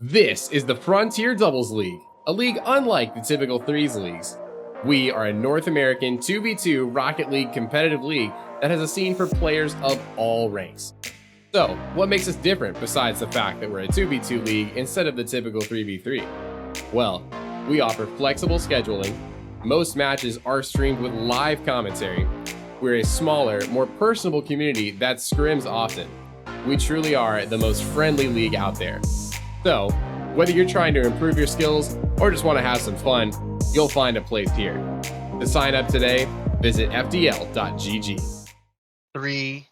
This is the Frontier Doubles League, a league unlike the typical threes leagues. We are a North American 2v2 Rocket League competitive league that has a scene for players of all ranks. So, what makes us different besides the fact that we're a 2v2 league instead of the typical 3v3? Well, we offer flexible scheduling, most matches are streamed with live commentary, we're a smaller, more personable community that scrims often. We truly are the most friendly league out there. So, whether you're trying to improve your skills or just want to have some fun, you'll find a place here. To sign up today, visit fdl.gg. 3,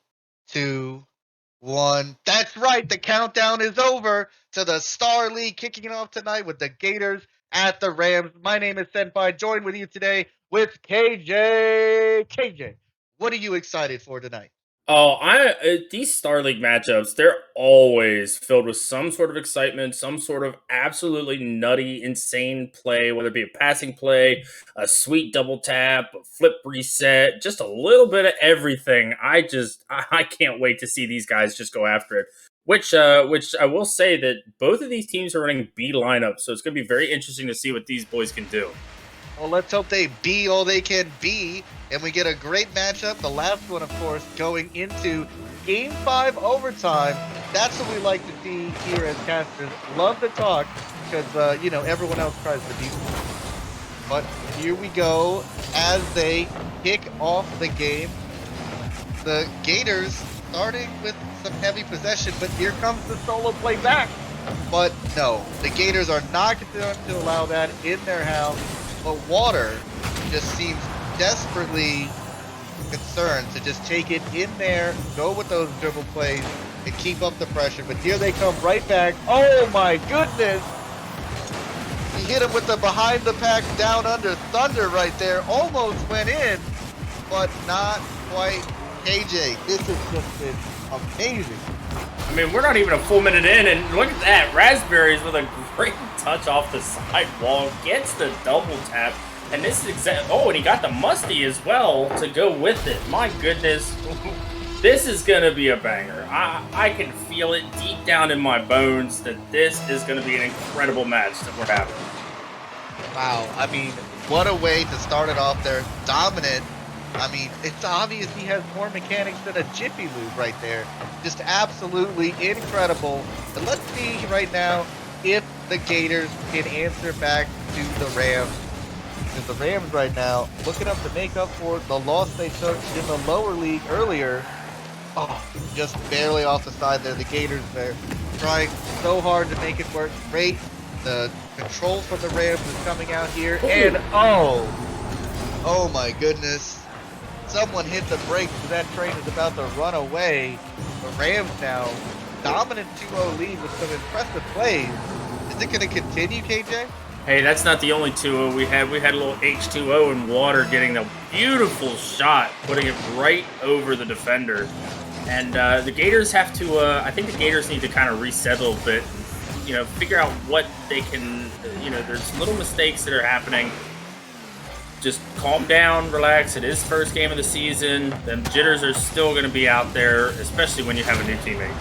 2, 1. That's right, the countdown is over to the Star League kicking it off tonight with the Gators at the Rams. My name is Senpai, joined with you today with KJ. KJ, what are you excited for tonight? Oh, these Star League matchups, they're always filled with some sort of excitement, some sort of absolutely nutty, insane play, whether it be a passing play, a sweet double tap, a flip reset, just a little bit of everything. I can't wait to see these guys just go after it. Which I will say that both of these teams are running B lineups, so it's going to be very interesting to see what these boys can do. Well, let's hope they be all they can be, and we get a great matchup. The last one, of course, going into Game 5 overtime. That's what we like to see here as casters. Love to talk because, everyone else tries to beat them. But here we go as they kick off the game. The Gators starting with some heavy possession, but here comes the solo play back. But no, the Gators are not going to allow that in their house. But Water just seems desperately concerned to just take it in there, go with those dribble plays, and keep up the pressure. But here they come right back. Oh my goodness! He hit him with the behind the pack down under thunder right there. Almost went in, but not quite. KJ, this has just been amazing. I mean, we're not even a full minute in, and look at that. Raspberries with a great touch off the sidewall, gets the double tap, and this is and he got the musty as well to go with it. My goodness, this is going to be a banger. I can feel it deep down in my bones that this is going to be an incredible match that we're having. Wow, I mean, what a way to start it off there. Dominant. I mean, it's obvious he has more mechanics than a Jiffy Lube right there. Just absolutely incredible. And let's see right now if the Gators can answer back to the Rams. Because the Rams right now looking up to make up for the loss they took in the lower league earlier. Oh, just barely off the side there. The Gators there trying so hard to make it work. Great. The control from the Rams is coming out here. And oh my goodness. Someone hit the brakes because that train is about to run away. The Rams now dominant 2-0 lead with some impressive plays. Is it going to continue, KJ? Hey, that's not the only 2-0 we had. We had a little H2O in Water getting a beautiful shot, putting it right over the defender. And the Gators have to, I think the Gators need to kind of reset a little bit. Figure out what they can, there's little mistakes that are happening. Just calm down, relax. It is first game of the season. Them jitters are still going to be out there, especially when you have a new teammate.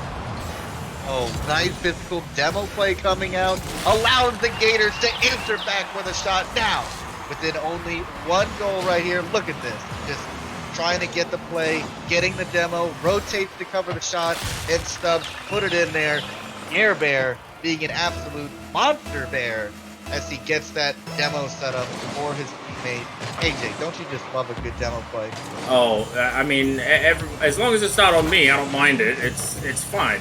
Oh, nice physical demo play coming out. Allows the Gators to answer back with a shot now. Within only one goal right here. Look at this. Just trying to get the play, getting the demo, rotates to cover the shot, and Stubbs put it in there. Garebear being an absolute monster bear as he gets that demo set up for his teammate. AJ, don't you just love a good demo play? Oh, I mean, as long as it's not on me, I don't mind it. It's fine.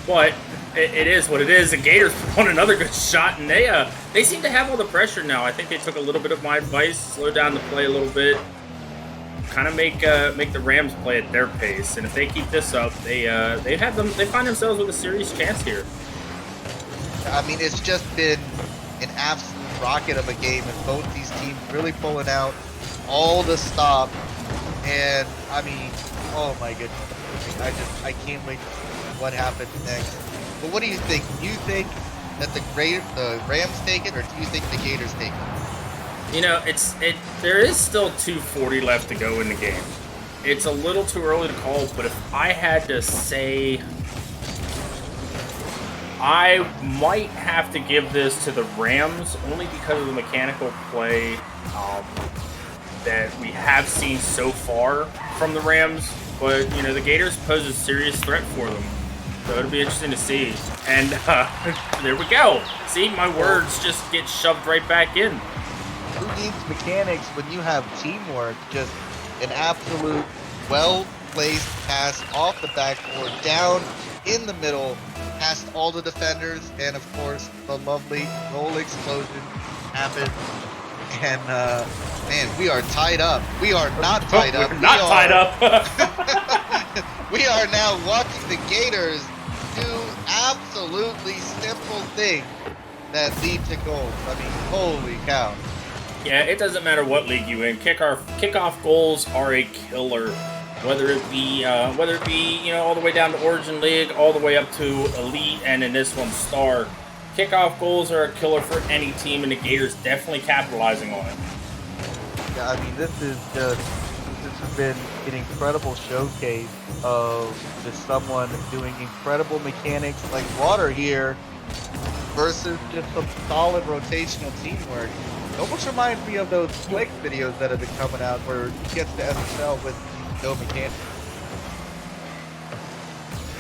But it is what it is. The Gators won another good shot, and they seem to have all the pressure now. I think they took a little bit of my advice, slow down the play a little bit, kind of make the Rams play at their pace. And if they keep this up, they find themselves with a serious chance here. I mean, it's just been an absolute rocket of a game, and both these teams really pulling out all the stop. And I mean, oh my goodness, I can't wait to see what happens next. But what do you think? Do you think that the Rams take it, or do you think the Gators take it? There is still 2:40 left to go in the game. It's a little too early to call, but if I had to say, I might have to give this to the Rams only because of the mechanical play that we have seen so far from the Rams. But, you know, the Gators pose a serious threat for them. So it'll be interesting to see. And there we go. See, my words just get shoved right back in. Who needs mechanics when you have teamwork? Just an absolute well-placed pass off the backboard, down in the middle, past all the defenders, and of course, the lovely roll explosion happened. And, man, we are tied up. We are not tied up. We're not tied up. We are now watching the Gators do absolutely simple things that lead to goals. I mean, holy cow. Yeah, it doesn't matter what league you in. Kickoff goals are a killer. Whether it be you know, all the way down to Origin League, all the way up to Elite, and in this one Star. Kickoff goals are a killer for any team, and the Gators definitely capitalizing on it. Yeah, I mean, this has been an incredible showcase of just someone doing incredible mechanics like water here versus just some solid rotational teamwork. It almost reminds me of those Flick videos that have been coming out where he gets to SSL with no mechanics.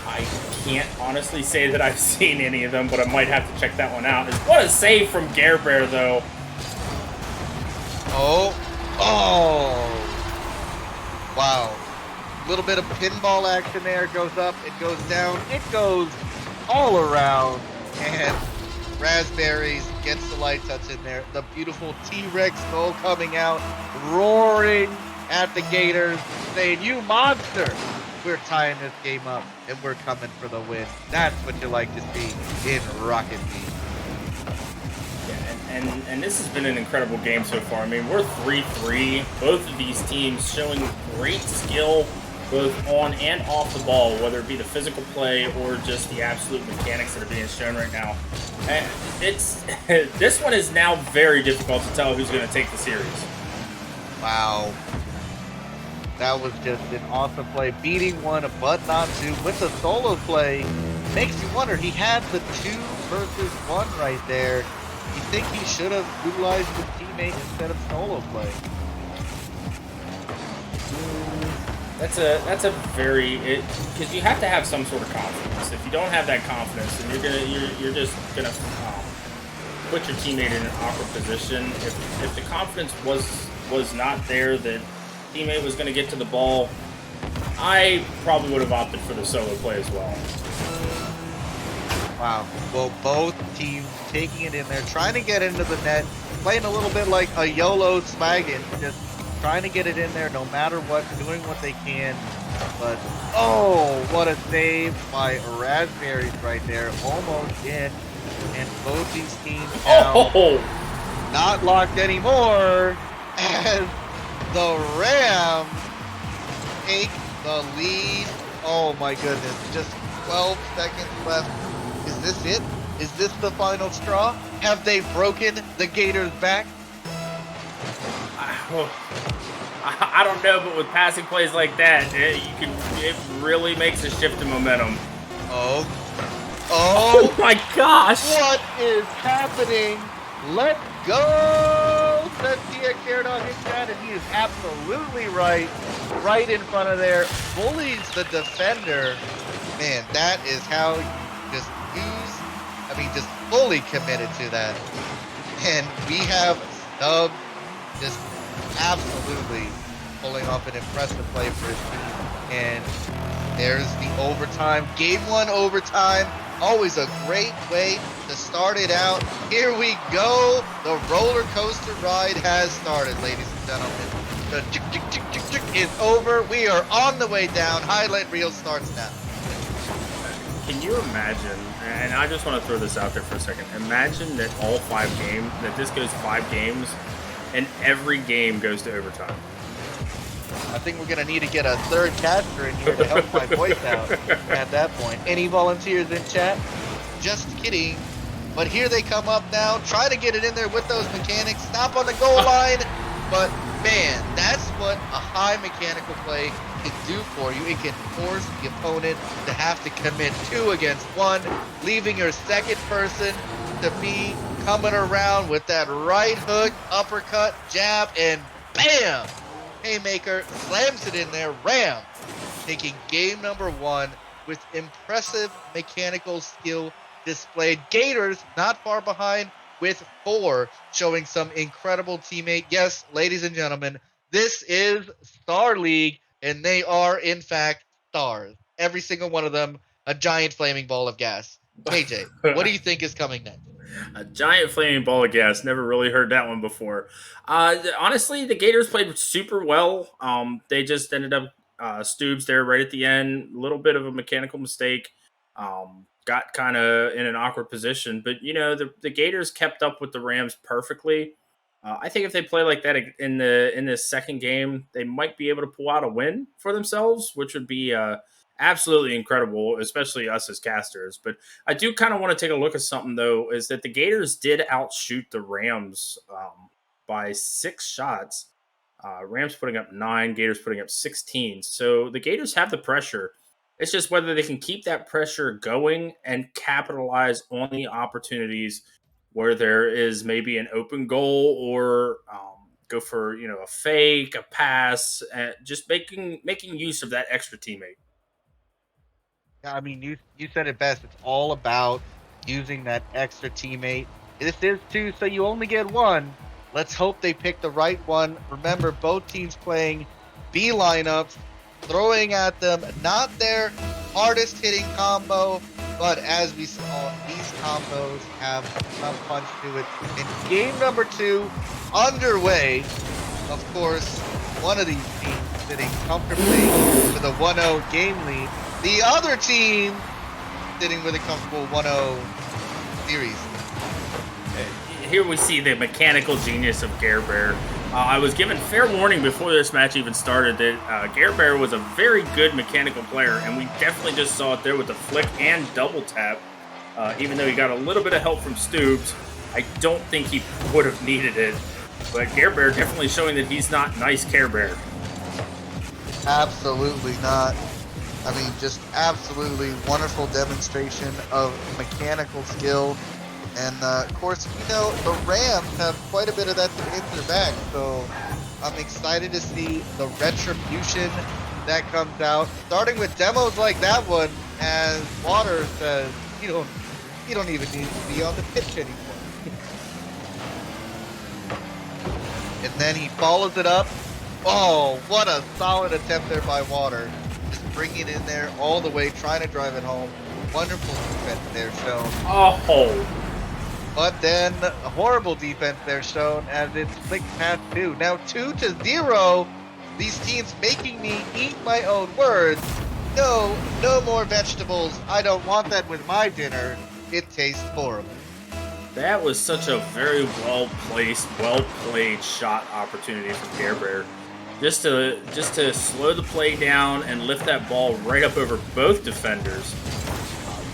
I can't honestly say that I've seen any of them, but I might have to check that one out. What a save from Garebear, though. Oh. Wow. A little bit of pinball action there. Goes up, it goes down, it goes all around. And Raspberries gets the light touch in there. The beautiful T-Rex skull coming out, roaring at the Gators, saying, "You monster! We're tying this game up, and we're coming for the win." That's what you like to see in Rocket League. Yeah, and this has been an incredible game so far. I mean, we're 3-3. Both of these teams showing great skill, both on and off the ball, whether it be the physical play or just the absolute mechanics that are being shown right now. And this one is now very difficult to tell who's going to take the series. Wow. That was just an awesome play. Beating one, but not two. With the solo play, makes you wonder. He had the 2 versus 1 right there. You think he should have utilized his teammate instead of solo play? That's a very, because you have to have some sort of confidence. If you don't have that confidence, then you're just gonna put your teammate in an awkward position. If the confidence was not there that teammate was going to get to the ball, I probably would have opted for the solo play as well. Wow. Well, both teams taking it in there, trying to get into the net, playing a little bit like a YOLO Smaggin, just trying to get it in there no matter what, doing what they can. But, oh, what a save by Raspberries right there. Almost in. And both these teams now not locked anymore as the Rams take the lead. Oh my goodness, just 12 seconds left. Is this it? Is this the final straw? Have they broken the Gators' back? I don't know, but with passing plays like that, it really makes a shift in momentum. Oh my gosh! What is happening? Let's go! Says Tia Cared on his chat, and he is absolutely right. Right in front of there. Bullies the defender. Man, that is how you just just fully committed to that. And we have Stubbs just absolutely pulling off an impressive play for his team. And there's the overtime. Game 1 overtime. Always a great way to start it out. Here we go. The roller coaster ride has started, ladies and gentlemen. The is over. We are on the way down. Highlight reel starts now. Can you imagine, and I just want to throw this out there for a second, imagine that that this goes 5 games, and every game goes to overtime. I think we're going to need to get a third caster in here to help my voice out at that point. Any volunteers in chat? Just kidding. But here they come up now. Try to get it in there with those mechanics. Stop on the goal line. But, man, that's what a high mechanical play can do for you. It can force the opponent to have to commit 2 against 1, leaving your second person to be coming around with that right hook, uppercut, jab, and bam! Haymaker slams it in there, ram! Taking game number 1 with impressive mechanical skill displayed. Gators not far behind with 4, showing some incredible teammate. Yes, ladies and gentlemen, this is Star League, and they are, in fact, stars. Every single one of them, a giant flaming ball of gas. KJ, what do you think is coming next? A giant flaming ball of gas. Never really heard that one before. Honestly, the Gators played super well. They just ended up STUUUUUBZ there right at the end. A little bit of a mechanical mistake. Got kind of in an awkward position, but the Gators kept up with the Rams perfectly. I think if they play like that in this second game, they might be able to pull out a win for themselves, which would be absolutely incredible, especially us as casters. But I do kind of want to take a look at something, though, is that the Gators did outshoot the Rams by 6 shots. Rams putting up 9, Gators putting up 16. So the Gators have the pressure. It's just whether they can keep that pressure going and capitalize on the opportunities where there is maybe an open goal or go for a fake, a pass, just making use of that extra teammate. Yeah, I mean, you said it best. It's all about using that extra teammate. This is 2, so you only get 1. Let's hope they pick the right one. Remember, both teams playing B lineups, throwing at them, not their hardest hitting combo, but as we saw, these combos have some punch to it. And game number 2 underway. Of course, one of these teams sitting comfortably with a 1-0 game lead. The other team sitting with a comfortable 1-0 series. Here we see the mechanical genius of Garebear. I was given fair warning before this match even started that Garebear was a very good mechanical player, and we definitely just saw it there with the flick and double tap. Even though he got a little bit of help from STUUUUUUBZ, I don't think he would have needed it. But Garebear definitely showing that he's not nice Care Bear. Absolutely not. I mean, just absolutely wonderful demonstration of mechanical skill. And, of course, the Rams have quite a bit of that to answer back. So I'm excited to see the retribution that comes out. Starting with demos like that one, as Water says, you don't even need to be on the pitch anymore. And then he follows it up. Oh, what a solid attempt there by Water. Just bringing it in there all the way, trying to drive it home. Wonderful defense there shown. Oh. But then a horrible defense there shown as it's flicked past 2. Now 2-0. These teams making me eat my own words. No more vegetables. I don't want that with my dinner. It tastes horrible. That was such a very well-placed, well-played shot opportunity from Garebear. Just to slow the play down and lift that ball right up over both defenders.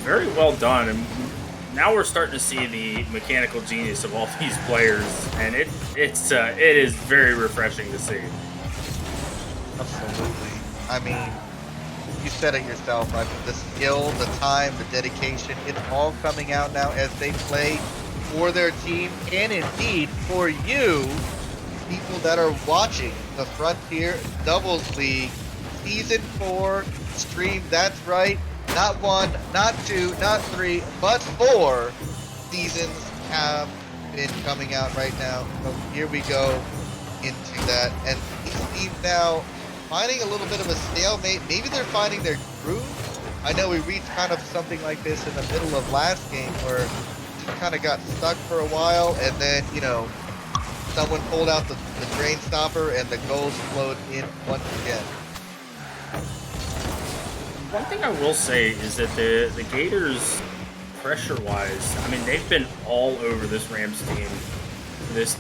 Very well done. And now we're starting to see the mechanical genius of all these players, and it is very refreshing to see. Absolutely. I mean, you said it yourself. I mean, the skill, the time, the dedication, it's all coming out now as they play for their team and indeed for you, people that are watching the Frontier Doubles League Season 4 stream. That's right. Not 1, not 2, not 3, but 4 seasons have been coming out right now. So here we go into that. And these teams now finding a little bit of a stalemate. Maybe they're finding their groove. I know we reached kind of something like this in the middle of last game where we kind of got stuck for a while, and then, someone pulled out the drain stopper and the goals flowed in once again. One thing I will say is that the Gators, pressure-wise, I mean, they've been all over this Rams team.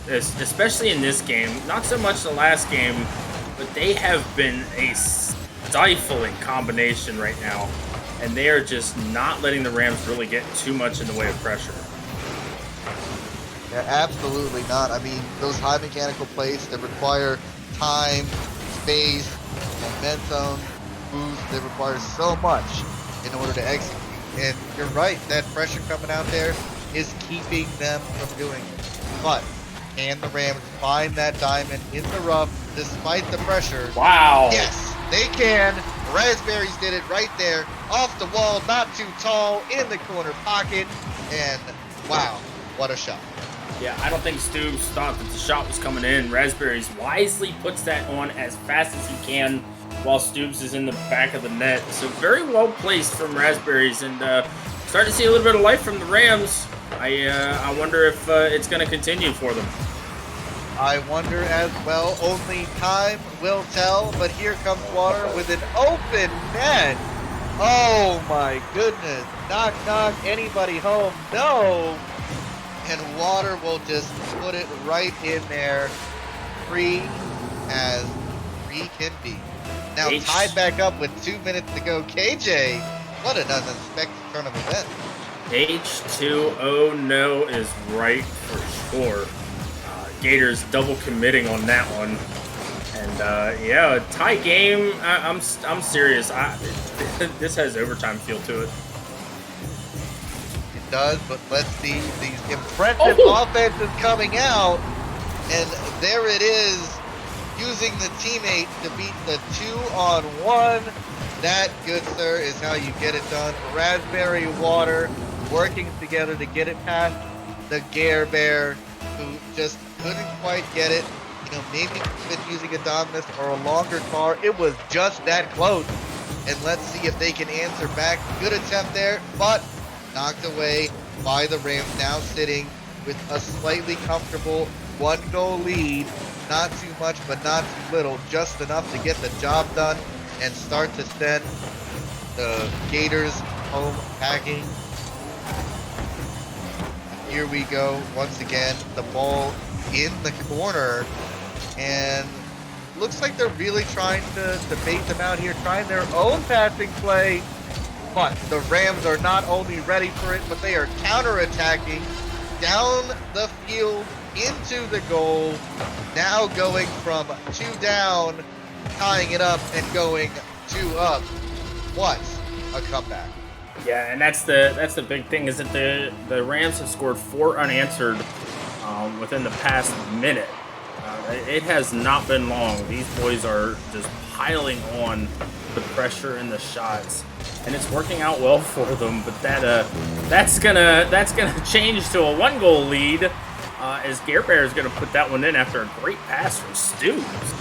Especially in this game. Not so much the last game, but they have been a stifling combination right now. And they are just not letting the Rams really get too much in the way of pressure. Yeah, absolutely not. I mean, those high mechanical plays that require time, space, momentum, boost. It requires so much in order to execute. And you're right, that pressure coming out there is keeping them from doing it. But can the Rams find that diamond in the rough despite the pressure? Wow. Yes, they can. Raspberries did it right there, off the wall, not too tall, in the corner pocket, and wow, what a shot. Yeah, I don't think Stoops thought that the shot was coming in. Raspberries wisely puts that on as fast as he can while Stoops is in the back of the net. So very well placed from Raspberries, and starting to see a little bit of life from the Rams. I wonder if it's going to continue for them. I wonder as well. Only time will tell, but here comes Water with an open net. Oh my goodness. Knock, knock, anybody home? No. And Water will just put it right in there, free as free can be. Now tied back up with 2 minutes to go. KJ, what an unexpected turn of events. H2O no is right for sure. Gators double committing on that one. And yeah, a tie game. I'm serious. This has overtime feel to it. It does, but let's see these impressive offenses coming out. And there it is, using the teammate to beat the 2-on-1. That, good sir, is how you get it done. Raspberry Water working together to get it past the Garebear, who just couldn't quite get it. You know, maybe been using a Dominus or a longer car. It was just that close. And let's see if they can answer back. Good attempt there, but knocked away by the Rams, now sitting with a slightly comfortable 1-goal lead. Not too much, but not too little. Just enough to get the job done and start to send the Gators home packing. Here we go once again. The ball in the corner, and looks like they're really trying to bait them out here, trying their own passing play. But the Rams are not only ready for it, but they are counterattacking down the field into the goal. Now going from 2 down, tying it up, and going 2 up. What a comeback. Yeah, and that's the big thing, is that the Rams have scored 4 unanswered within the past minute. It has not been long. These boys are just piling on the pressure and the shots, and it's working out well for them. But that's gonna change to a 1-goal lead, as Garebear is gonna put that one in after a great pass from Stoops.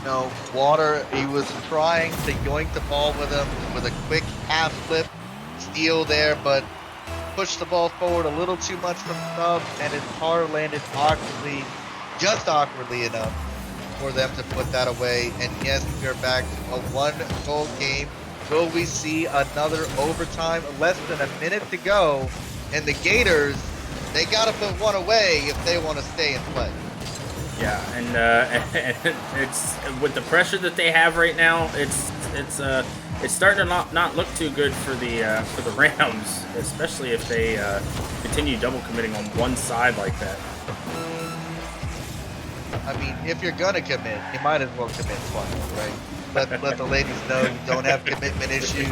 No, Water, he was trying to yoink the ball with him with a quick half flip steal there, but pushed the ball forward a little too much from sub, and his car landed awkwardly, just awkwardly enough for them to put that away. And yes, we're back to a 1-goal game. Will we see another overtime? Less than a minute to go, and the Gators, they got to put one away if they want to stay and play. Yeah, and it's with the pressure that they have right now, it's starting to not look too good for the Rams, especially if they continue double committing on one side like that. I mean, if you're gonna commit, you might as well commit twice, right? Let the ladies know you don't have commitment issues.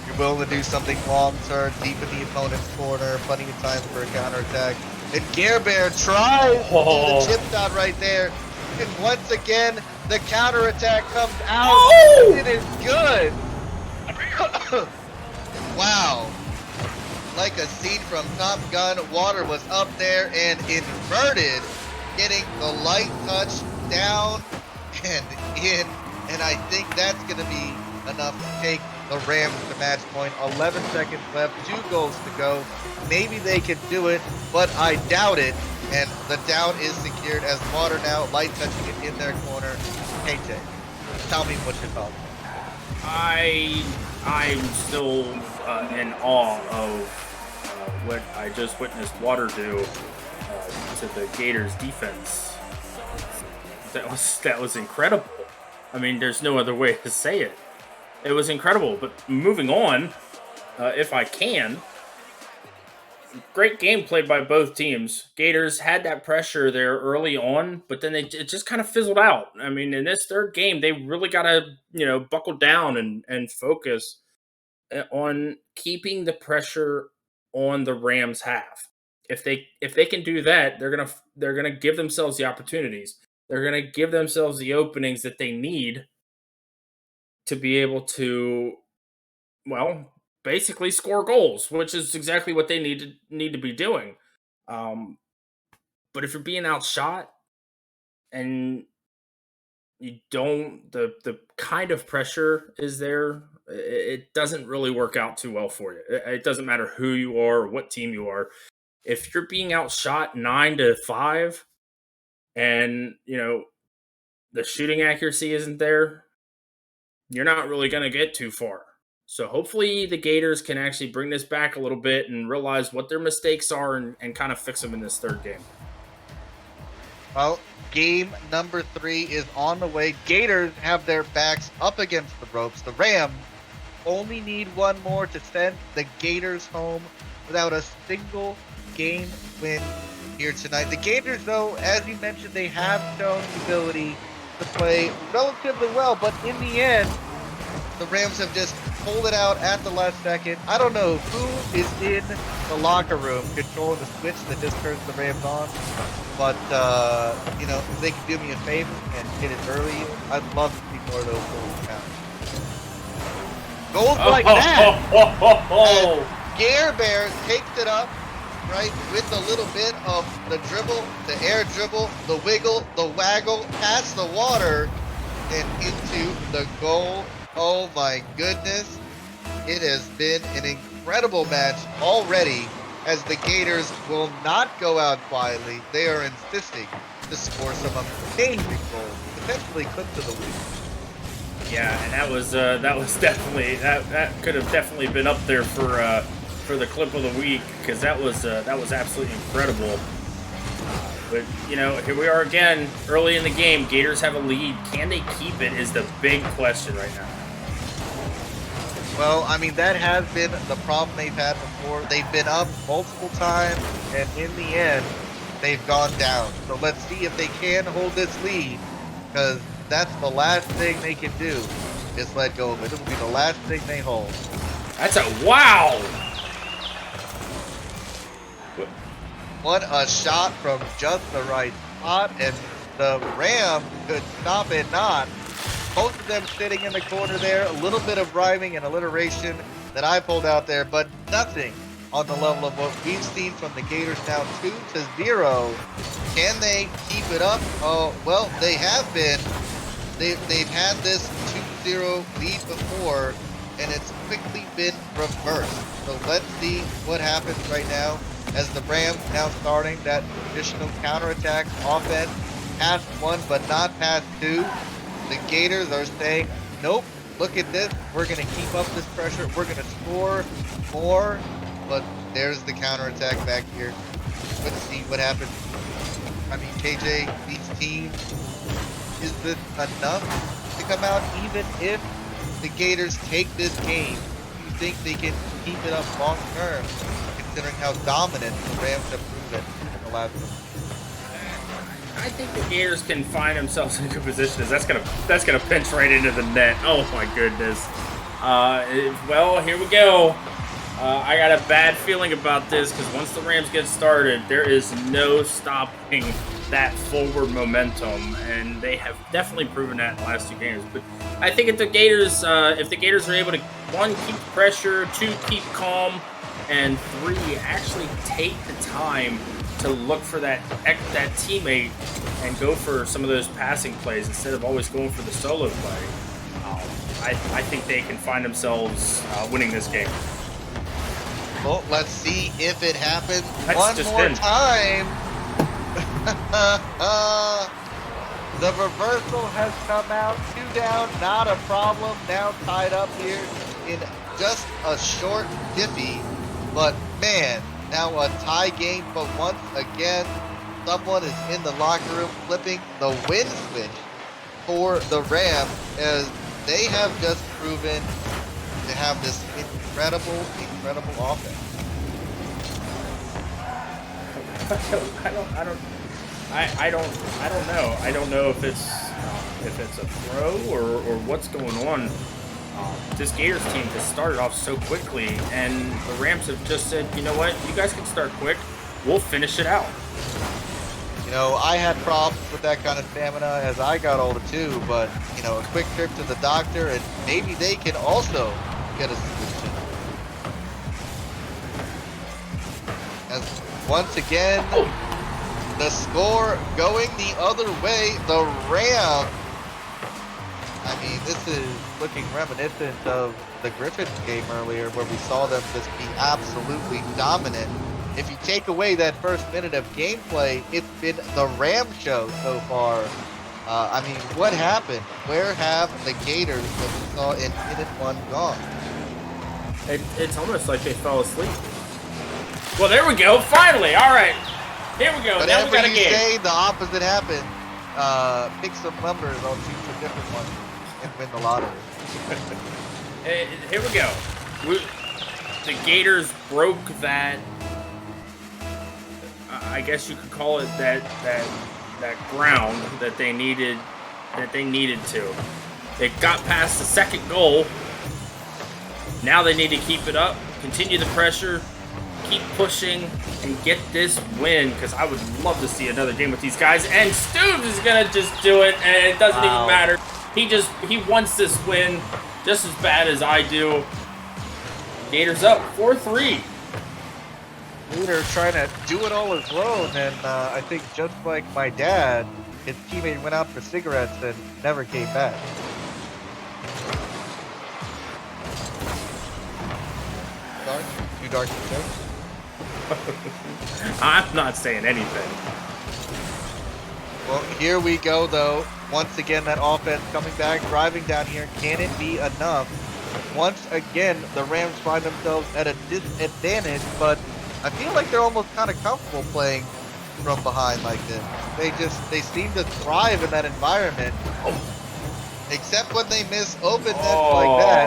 You're willing to do something long term, deep in the opponent's corner, plenty of time for a counterattack. And Garebear tries to do the chip shot right there. And once again, the counterattack comes out. It is good. Wow. Like a scene from Top Gun, Water was up there and inverted, getting the light touch down and in. And I think that's going to be enough to take the Rams to match point. 11 seconds left, 2 goals to go. Maybe they can do it, but I doubt it. And the down is secured as Water now light touching it in their corner. KJ, tell me what your thoughts are. I'm still in awe of what I just witnessed Water do to the Gators defense. That was incredible. I mean, there's no other way to say it. It was incredible. But moving on, if I can, great game played by both teams. Gators had that pressure there early on, but then it just kind of fizzled out. I mean, in this third game, they really got to, buckle down and focus on keeping the pressure on the Rams half. If they can do that, they're gonna give themselves the opportunities. They're gonna give themselves the openings that they need to be able to, well, basically score goals, which is exactly what they need to be doing. Um, but if you're being outshot and you don't, the kind of pressure is there, it doesn't really work out too well for you. It doesn't matter who you are or what team you are. If you're being outshot 9-5 and, the shooting accuracy isn't there, you're not really going to get too far. So hopefully the Gators can actually bring this back a little bit and realize what their mistakes are and kind of fix them in this third game. Well, game number 3 is on the way. Gators have their backs up against the ropes. The Rams only need one more to send the Gators home without a single game win here tonight. The Gators, though, as you mentioned, they have shown the ability to play relatively well, but in the end, the Rams have just pulled it out at the last second. I don't know who is in the locker room controlling the switch that just turns the Rams on, but, if they could do me a favor and hit it early, I'd love to see more of those goals count. Goals like that! Garebear takes it up, right, with a little bit of the dribble, the air dribble, the wiggle, the waggle, past the water, and into the goal. Oh my goodness. It has been an incredible match already, as the Gators will not go out quietly. They are insisting to score some amazing goals, potentially clip to the win. Yeah, and that was definitely that could have definitely been up there for the clip of the week, because that was absolutely incredible. But here we are again, early in the game. Gators have a lead. Can they keep it? Is the big question right now. Well, I mean, that has been the problem they've had before. They've been up multiple times, and in the end, they've gone down. So let's see if they can hold this lead, because that's the last thing they can do. Just let go of it. It will be the last thing they hold. That's a wow! What a shot from just the right spot, and the Rams could stop it not. Both of them sitting in the corner there. A little bit of rhyming and alliteration that I pulled out there, but nothing on the level of what we've seen from the Gators now 2-0. Can they keep it up? Oh, well, they have been. They've had this 2-0 lead before, and it's quickly been reversed. So let's see what happens right now as the Rams now starting that traditional counterattack offense. Past 1, but not past 2. The Gators are saying, nope, look at this. We're going to keep up this pressure. We're going to score more. But there's the counterattack back here. Let's see what happens. I mean, KJ, these teams, is this enough to come out? Even if the Gators take this game, do you think they can keep it up long term, considering how dominant the Rams have proven in the last one? I think the Gators can find themselves in a good position. That's gonna pinch right into the net. Oh my goodness. Well, here we go. I got a bad feeling about this, because once the Rams get started, there is no stopping that forward momentum, and they have definitely proven that in the last 2 games. But I think if the Gators are able to, 1, keep pressure, 2, keep calm, and 3, actually take the time to look for that teammate and go for some of those passing plays instead of always going for the solo play, I think they can find themselves winning this game. Well, let's see if it happens That's one more time. The reversal has come out. 2 down, not a problem. Now tied up here in just a short jiffy. But man, now a tie game. But once again, someone is in the locker room flipping the win switch for the Rams, as they have just proven to have this incredible offense. I don't know. I don't know if it's a throw or what's going on. This Gators team has started off so quickly, and the Rams have just said, you know what, you guys can start quick. We'll finish it out. You know, I had problems with that kind of stamina as I got older too, but, you know, a quick trip to the doctor and maybe they can also get a solution. As once again, the score going the other way, the Rams. I mean, this is looking reminiscent of the Griffins game earlier where we saw them just be absolutely dominant. If you take away that first minute of gameplay, it's been the Ram show so far. I mean, what happened? Where have the Gators that we saw in minute 1 gone? It's almost like they fell asleep. Well, there we go. Finally. All right. Here we go. Now we got a game. Whenever you say the opposite happened, pick some numbers. I'll choose a different one and win the lottery. Here we go. The Gators broke that. I guess you could call it that ground that they needed to. They got past the second goal. Now they need to keep it up, continue the pressure, keep pushing, and get this win, because I would love to see another game with these guys. And STUUUUUUBZ is gonna just do it, and it doesn't even matter. He wants this win just as bad as I do. Gators up 4-3. Leader trying to do it all alone, and I think just like my dad, his teammate went out for cigarettes and never came back. Dark? Too dark to say? I'm not saying anything. Well, here we go, though. Once again, that offense coming back, driving down here. Can it be enough? Once again, the Rams find themselves at a disadvantage, but I feel like they're almost kind of comfortable playing from behind like this. They seem to thrive in that environment. Except when they miss open nets like that.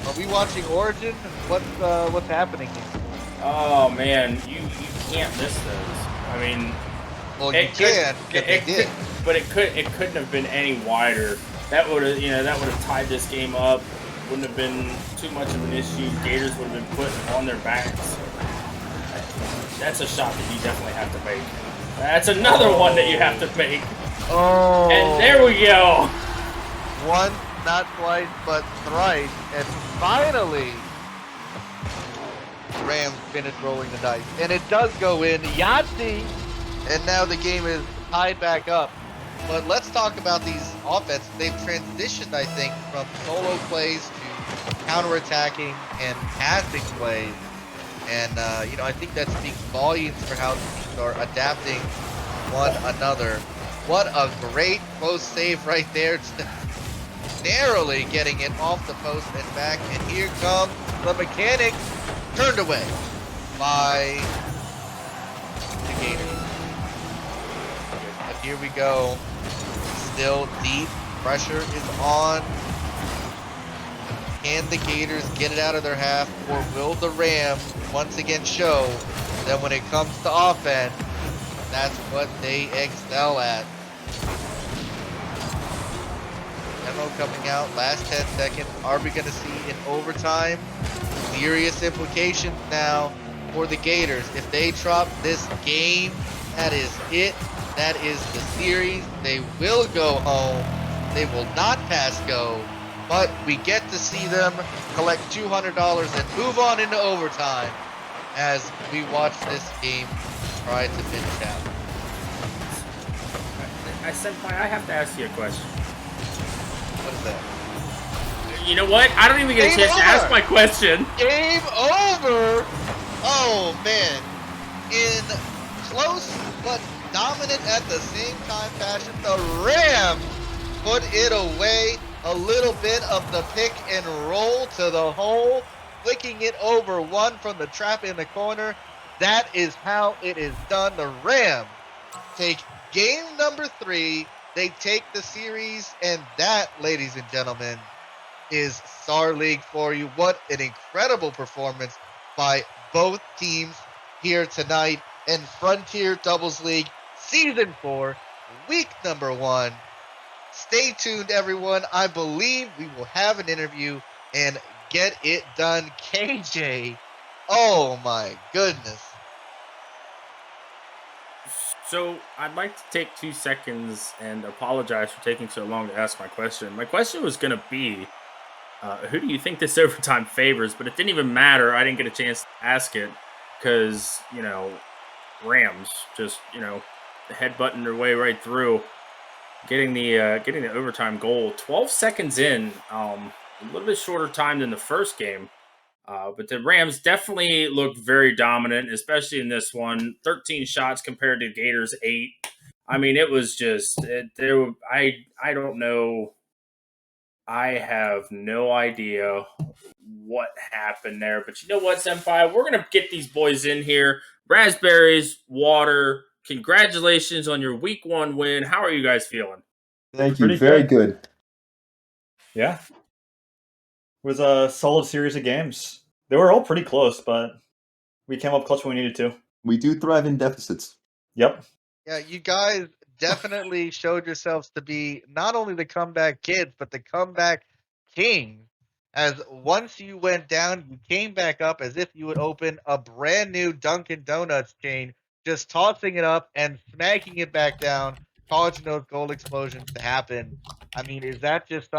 Are we watching Origin? What's happening here? Oh man, you can't miss those. I mean, well, you can if they did, but it couldn't have been any wider. That would have tied this game up. Wouldn't have been too much of an issue. Gators would have been put on their backs. That's a shot that you definitely have to make. That's another one that you have to make. Oh. And there we go. Once, not twice, but thrice. And finally, Rams finish rolling the dice. And it does go in. Yahtzee! And now the game is tied back up. But let's talk about these offenses. They've transitioned, I think, from solo plays to counterattacking and passing plays. And, you know, I think that speaks volumes for how teams are adapting one another. What a great close save right there. Narrowly getting it off the post and back. And here comes the mechanic. Turned away by the Gators. But here we go. Still deep. Pressure is on. Can the Gators get it out of their half, or will the Rams once again show that when it comes to offense, that's what they excel at? Memo coming out, last 10 seconds. Are we going to see in overtime? Serious implications now for the Gators. If they drop this game, that is it. That is the series. They will go home. They will not pass go. But we get to see them collect $200 and move on into overtime as we watch this game try to finish out. Senpai, I have to ask you a question. What is that? You know what? I don't even get a chance to ask my question. Game over! Oh, man. In close but dominant at the same time fashion, the Rams put it away. A little bit of the pick and roll to the hole, flicking it over one from the trap in the corner. That is how it is done. The Rams take game number 3. They take the series, and that, ladies and gentlemen, is Star League for you. What an incredible performance by both teams here tonight. and Frontier Doubles League Season 4, Week number 1. Stay tuned, everyone. I believe we will have an interview and get it done. KJ, oh my goodness. So I'd like to take 2 seconds and apologize for taking so long to ask my question. My question was going to be, who do you think this overtime favors? But it didn't even matter. I didn't get a chance to ask it because, Rams just, headbutting their way right through, getting the overtime goal. 12 seconds in, a little bit shorter time than the first game. But the Rams definitely looked very dominant, especially in this one. 13 shots compared to Gators 8. I mean, it was just I don't know. I have no idea what happened there. But you know what, Senpai? We're gonna get these boys in here. Raspberries, water. Congratulations on your week 1 win. How are you guys feeling? Thank you. Pretty Very good. good. Yeah. It was a solid series of games. They were all pretty close, but we came up clutch when we needed to. We do thrive in deficits. Yep. Yeah, you guys definitely showed yourselves to be not only the comeback kids, but the comeback kings. As once you went down, you came back up as if you would open a brand new Dunkin' Donuts chain, just tossing it up and smacking it back down, causing those goal explosions to happen. I mean, is that just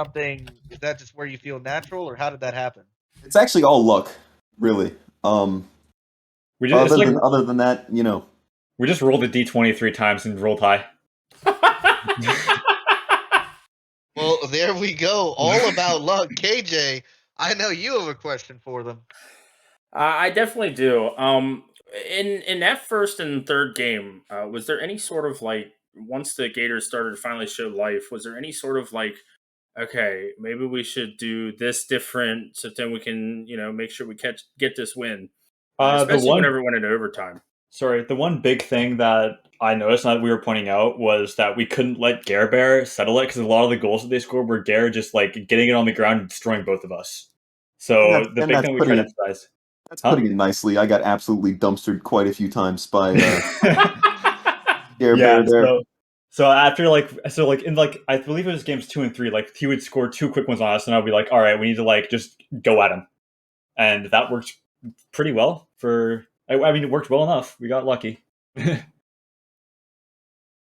where you feel natural, or how did that happen? It's actually all luck, really. We just Other than that, we just rolled a D20 3 times and rolled high. Well, there we go. All about luck. KJ, I know you have a question for them. I definitely do. In that first and third game, was there any sort of once the Gators started to finally show life? Was there any sort of okay, maybe we should do this different so then we can make sure we get this win, especially whenever it went into overtime. Sorry, the one big thing that I noticed and that we were pointing out was that we couldn't let Garebear settle it because a lot of the goals that they scored were Gare just getting it on the ground and destroying both of us. So the big thing we tried to emphasize. That's putting it nicely. I got absolutely dumpstered quite a few times by Garebear there. So after in I believe it was games 2 and 3, he would score 2 quick ones on us, and I'd be like, all right, we need to just go at him, and that worked pretty well I mean, it worked well enough. We got lucky.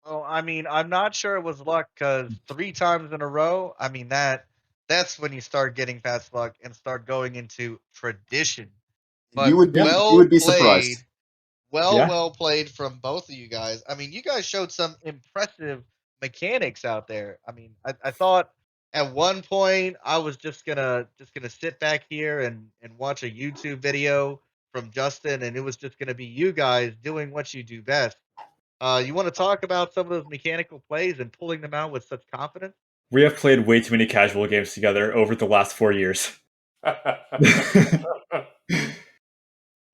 Well, I mean, I'm not sure it was luck because 3 times in a row, I mean, that's when you start getting fast luck and start going into tradition. But You would be surprised. Well played from both of you guys. I mean, you guys showed some impressive mechanics out there. I mean, I thought at one point I was just gonna sit back here and watch a YouTube video from Justin, and it was just gonna be you guys doing what you do best. You want to talk about some of those mechanical plays and pulling them out with such confidence? We have played way too many casual games together over the last 4 years.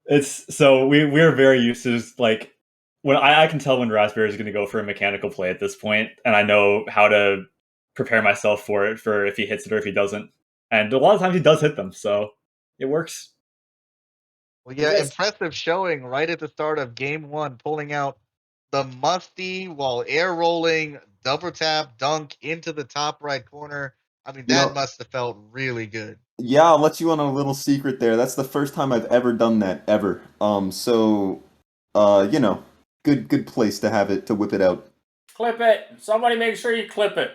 We're very used to just when I can tell when Raspberry is going to go for a mechanical play at this point, and I know how to prepare myself for it for if he hits it or if he doesn't. And a lot of times he does hit them, so it works. Well, yeah, impressive showing right at the start of game 1, pulling out the musty while air rolling double tap dunk into the top right corner. I mean, that must have felt really good. Yeah, I'll let you on a little secret there. That's the first time I've ever done that, ever. Good place to have it, to whip it out. Clip it. Somebody make sure you clip it.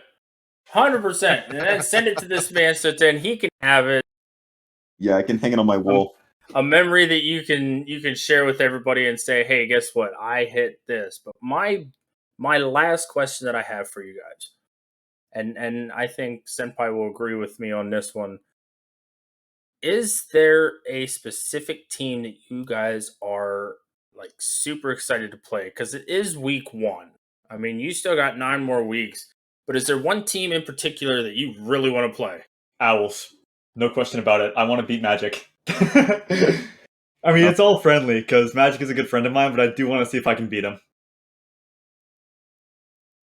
100%. And then send it to this man so then he can have it. Yeah, I can hang it on my wall. A memory that you can share with everybody and say, hey, guess what? I hit this. But my last question that I have for you guys, and I think Senpai will agree with me on this one. Is there a specific team that you guys are super excited to play? Because it is week 1. I mean, you still got 9 more weeks. But is there one team in particular that you really want to play? Owls. No question about it. I want to beat Magic. I mean, it's all friendly because Magic is a good friend of mine, but I do want to see if I can beat him.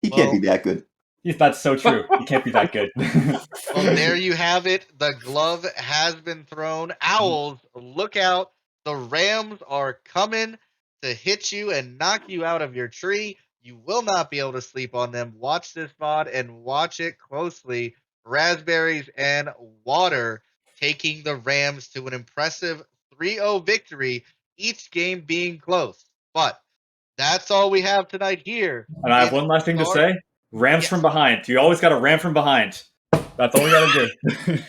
He can't be that good. That's so true. He can't be that good. Well, there you have it. The glove has been thrown. Owls, look out. The Rams are coming to hit you and knock you out of your tree. You will not be able to sleep on them. Watch this VOD and watch it closely. Raspberries and Water taking the Rams to an impressive 3-0 victory, each game being close. But that's all we have tonight here. And I have one last thing to say. Rams from behind. You always got to ram from behind. That's all we got to do.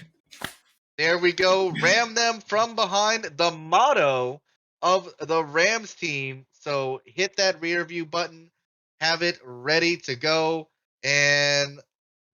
There we go. Ram them from behind. The motto of the Rams team. So hit that rear view button. Have it ready to go. And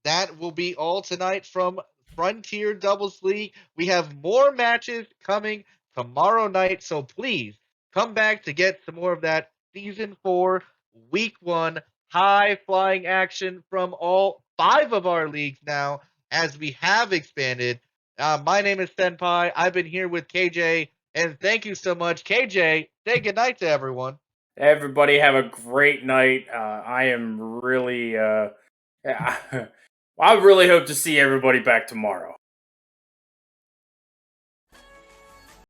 that will be all tonight from Frontier Doubles League. We have more matches coming tomorrow night. So please come back to get some more of that Season 4, Week 1 high-flying action from all 5 of our leagues now as we have expanded. My name is Senpai. I've been here with KJ, and thank you so much. KJ, say goodnight to everyone. Everybody have a great night. I am really, I really hope to see everybody back tomorrow.